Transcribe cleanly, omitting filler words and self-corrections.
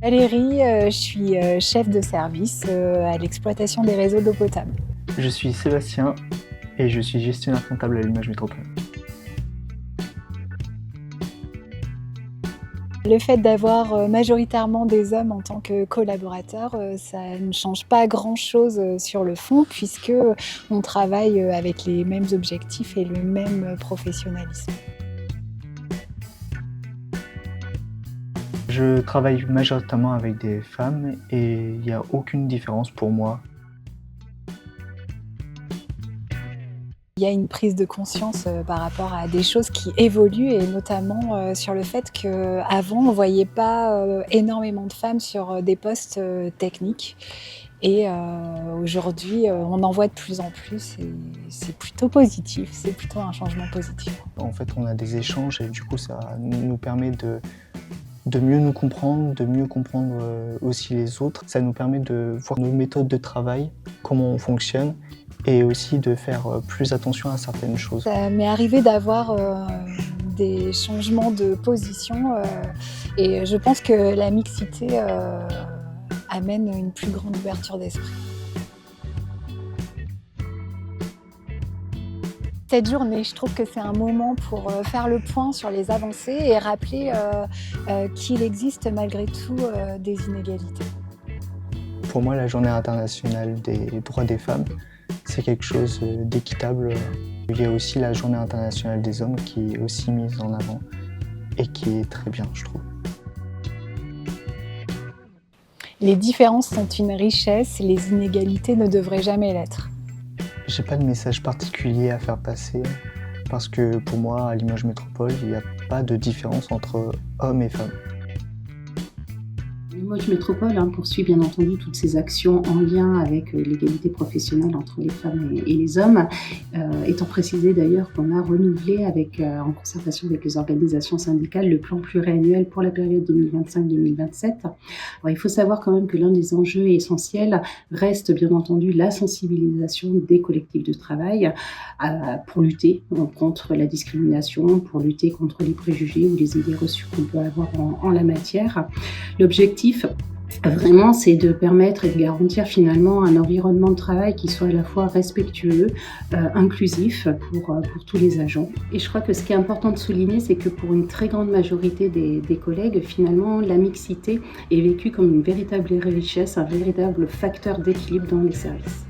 Valérie, je suis chef de service à l'exploitation des réseaux d'eau potable. Je suis Sébastien et je suis gestionnaire comptable à l'Image Métropole. Le fait d'avoir majoritairement des hommes en tant que collaborateurs, ça ne change pas grand-chose sur le fond puisque on travaille avec les mêmes objectifs et le même professionnalisme. Je travaille majoritairement avec des femmes et il n'y a aucune différence pour moi. Il y a une prise de conscience par rapport à des choses qui évoluent et notamment sur le fait qu'avant on ne voyait pas énormément de femmes sur des postes techniques et aujourd'hui on en voit de plus en plus et c'est plutôt positif, c'est plutôt un changement positif. En fait, on a des échanges et du coup ça nous permet de mieux nous comprendre, de mieux comprendre aussi les autres. Ça nous permet de voir nos méthodes de travail, comment on fonctionne et aussi de faire plus attention à certaines choses. Ça m'est arrivé d'avoir des changements de position et je pense que la mixité amène une plus grande ouverture d'esprit. Cette journée, je trouve que c'est un moment pour faire le point sur les avancées et rappeler qu'il existe malgré tout des inégalités. Pour moi, la Journée internationale des droits des femmes, c'est quelque chose d'équitable. Il y a aussi la Journée internationale des hommes qui est aussi mise en avant et qui est très bien, je trouve. Les différences sont une richesse, les inégalités ne devraient jamais l'être. J'ai pas de message particulier à faire passer parce que pour moi, à Limoges Métropole, il n'y a pas de différence entre hommes et femmes. Limoges Métropole poursuit bien entendu toutes ses actions en lien avec l'égalité professionnelle entre les femmes et les hommes, étant précisé d'ailleurs qu'on a renouvelé en concertation avec les organisations syndicales le plan pluriannuel pour la période 2025-2027. Alors, il faut savoir quand même que l'un des enjeux essentiels reste bien entendu la sensibilisation des collectifs de travail pour lutter contre la discrimination, pour lutter contre les préjugés ou les idées reçues qu'on peut avoir en la matière. L'objectif, vraiment, c'est de permettre et de garantir finalement un environnement de travail qui soit à la fois respectueux, inclusif pour tous les agents. Et je crois que ce qui est important de souligner, c'est que pour une très grande majorité des collègues, finalement, la mixité est vécue comme une véritable richesse, un véritable facteur d'équilibre dans les services.